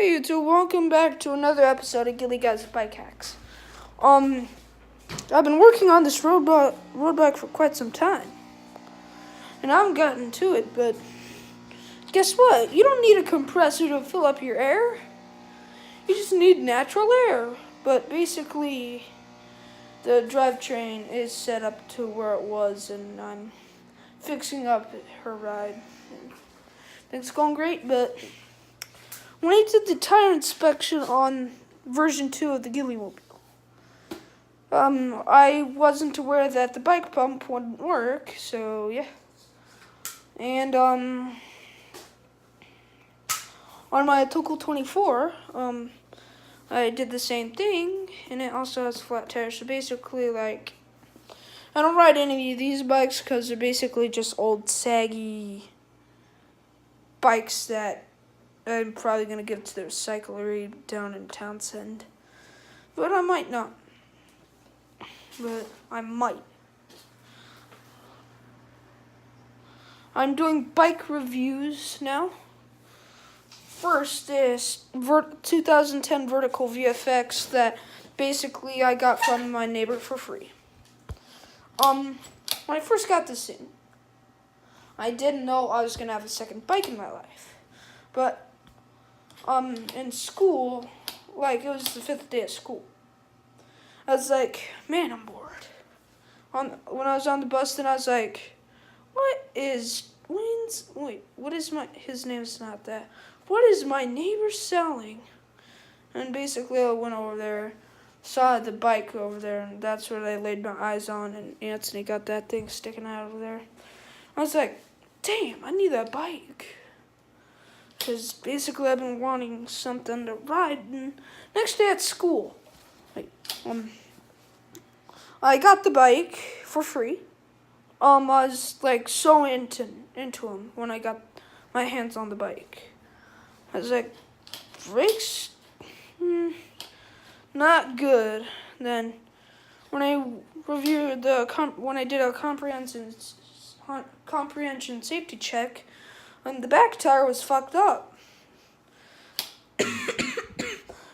Hey YouTube, welcome back to another episode of Gilly Guys Bike Hacks. I've been working on this road bike for quite some time. And I haven't gotten to it, but guess what? You don't need a compressor to fill up your air. You just need natural air. But basically, the drivetrain is set up to where it was, and I'm fixing up her ride. Things going great, but when I did the tire inspection on version 2 of the Gilly Mobile, I wasn't aware that the bike pump wouldn't work, so yeah. And on my Tokel 24, I did the same thing, and it also has flat tires. So basically, like, I don't ride any of these bikes because they're basically just old saggy bikes that I'm probably going to give to the recyclery down in Townsend. But I might not. But I might. I'm doing bike reviews now. First is 2010 Vertical VFX that basically I got from my neighbor for free. When I first got this in, I didn't know I was going to have a second bike in my life. But in school, like, it was the 5th day of school, I was like, man, I'm bored. When I was on the bus, then I was like, his name's not that. What is my neighbor selling? And basically I went over there, saw the bike over there, and that's what I laid my eyes on, and Anthony got that thing sticking out over there. I was like, damn, I need that bike. Because basically I've been wanting something to ride. And next day at school, I got the bike for free. I was like so into him when I got my hands on the bike. I was like, brakes, not good. Then when I reviewed when I did a comprehension safety check, and the back tire was fucked up.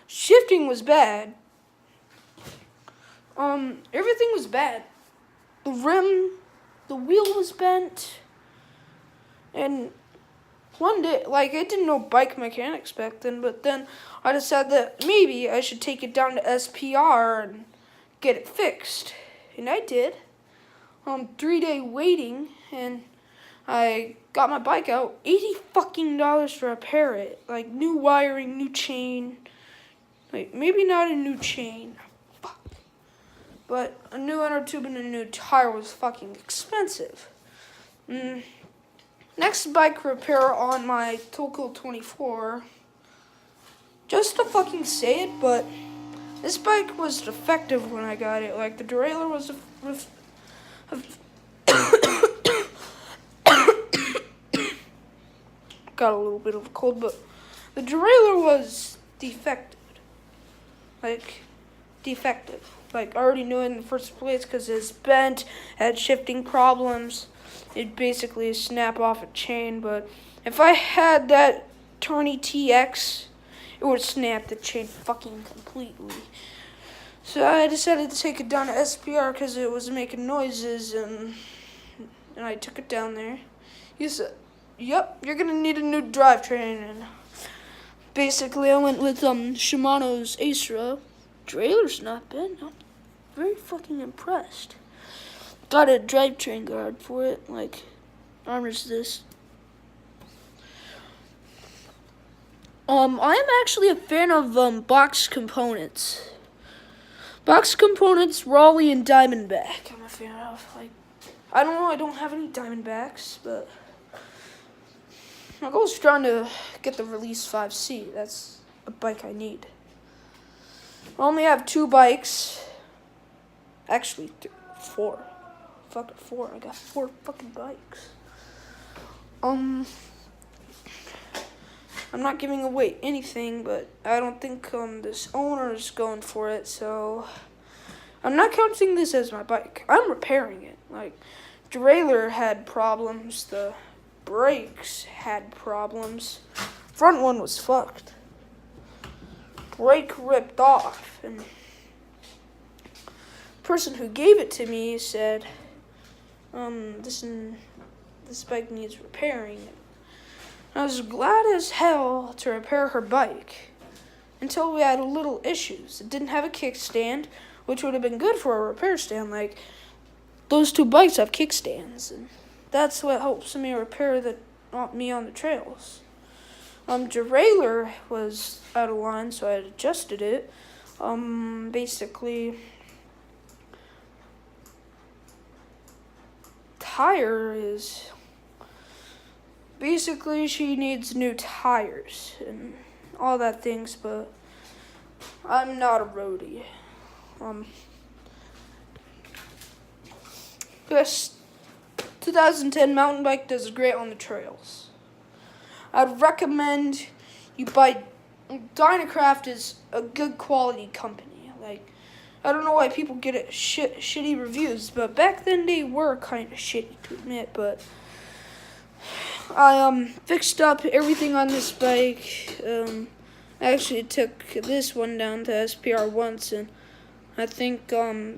Shifting was bad. Everything was bad. The rim, the wheel was bent. And one day, like, I didn't know bike mechanics back then, but then I decided that maybe I should take it down to SPR and get it fixed. And I did. 3-day waiting, and I got my bike out, $80 fucking to repair it. Like, new wiring, new chain. Like, maybe not a new chain. Fuck. But a new inner tube and a new tire was fucking expensive. Next bike repair on my Tokel 24. Just to fucking say it, but this bike was defective when I got it. Like, the derailleur was got a little bit of a cold, but the derailleur was defective. Like, I already knew it in the first place because it's bent, had shifting problems. It basically snap off a chain, but if I had that Turney TX, it would snap the chain fucking completely. So I decided to take it down to SPR because it was making noises, and I took it down there. He said, yep, you're going to need a new drivetrain. And basically, I went with Shimano's Acera. Derailleur's not bad. I'm very fucking impressed. Got a drivetrain guard for it, like, armors this. I am actually a fan of box components. Box components, Raleigh and Diamondback. I'm a fan of. Like, I don't know, I don't have any Diamondbacks, but my goal is trying to get the Release 5C. That's a bike I need. I only have 2 bikes. Actually, 4. Fuck it, 4. I got 4 fucking bikes. I'm not giving away anything, but I don't think this owner is going for it, so I'm not counting this as my bike. I'm repairing it. Like, derailleur had problems, the brakes had problems, front one was fucked. brake ripped off, and the person who gave it to me said, this bike needs repairing. I was glad as hell to repair her bike until we had little issues. It didn't have a kickstand, which would have been good for a repair stand. Like, those two bikes have kickstands, and that's what helps me repair me on the trails. Derailleur was out of line, so I adjusted it. Basically, tire is... Basically, she needs new tires and all that things, but I'm not a roadie. This 2010 mountain bike does great on the trails. I'd recommend you buy... Dynacraft is a good quality company. Like, I don't know why people get it shitty reviews, but back then they were kind of shitty to admit, but... I fixed up everything on this bike. I actually took this one down to SPR once, and I think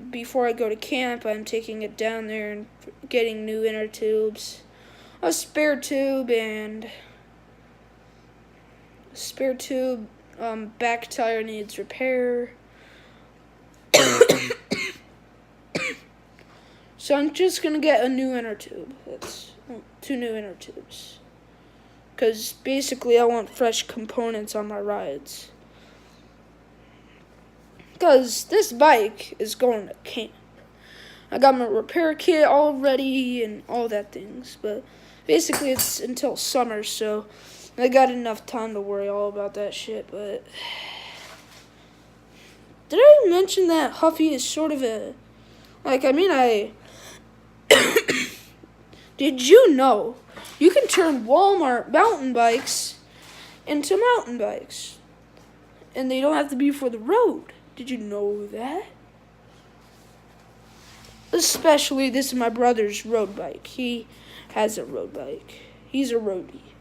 before I go to camp, I'm taking it down there and getting new inner tubes, a spare tube, back tire needs repair. So I'm just gonna get a new inner tube. That's 2 new inner tubes. Because basically I want fresh components on my rides. Because this bike is going to camp. I got my repair kit all ready and all that things. But basically it's until summer, so I got enough time to worry all about that shit. But did I mention that Huffy is sort of a... Did you know you can turn Walmart mountain bikes into mountain bikes? And they don't have to be for the road. Did you know that? Especially, this is my brother's road bike. He has a road bike. He's a roadie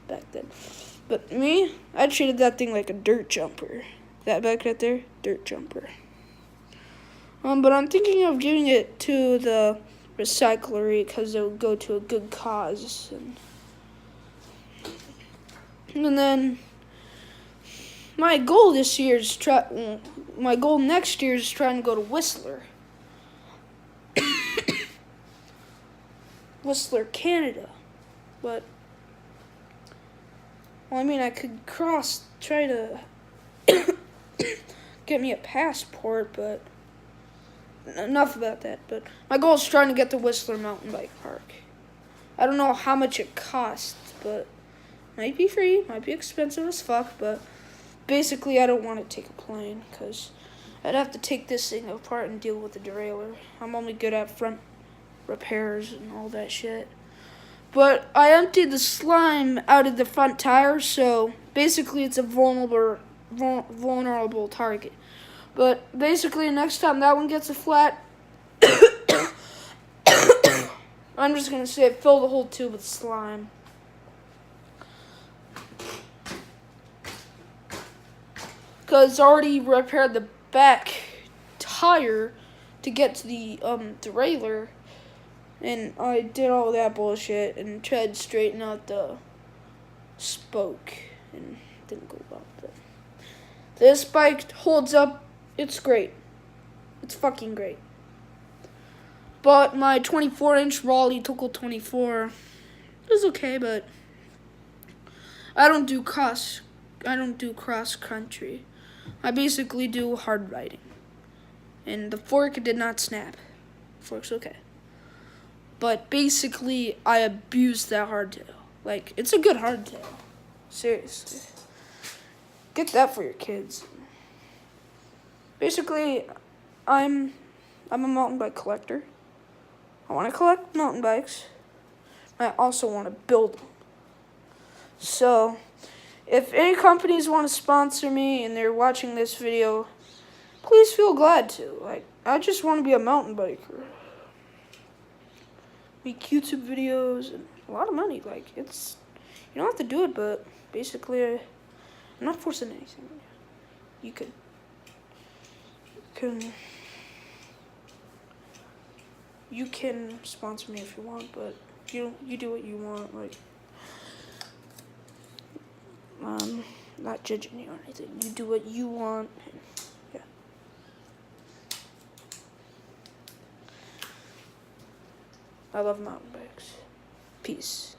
back then. But me, I treated that thing like a dirt jumper. That bike right there, dirt jumper. But I'm thinking of giving it to the recyclery because it would go to a good cause. And then my goal next year is trying to go to Whistler. Whistler, Canada. But I could try to get me a passport, but enough about that. But my goal is trying to get to Whistler Mountain Bike Park. I don't know how much it costs, but might be free, might be expensive as fuck, but basically I don't want to take a plane, because I'd have to take this thing apart and deal with the derailleur. I'm only good at front repairs and all that shit. But I emptied the slime out of the front tire, so basically it's a vulnerable target. But basically, next time that one gets a flat, I'm just going to say fill the whole tube with slime. Because I already repaired the back tire to get to the derailleur. And I did all that bullshit and tried to straighten out the spoke. And it didn't go well. But this bike holds up. It's great. It's fucking great. But my 24-inch Raleigh Tuckle 24 is okay, but I don't do cross country. I basically do hard riding. And the fork did not snap. Fork's okay. But basically, I abused that hardtail. Like, it's a good hardtail. Seriously. Get that for your kids. Basically, I'm a mountain bike collector. I want to collect mountain bikes. I also want to build them. So, if any companies want to sponsor me and they're watching this video, please feel glad to. Like, I just want to be a mountain biker. Make YouTube videos and a lot of money. Like, you don't have to do it, but basically, I'm not forcing anything. you can sponsor me if you want, but you do what you want. Like, not judging you or anything. You do what you want. Yeah. I love mountain bikes. Peace.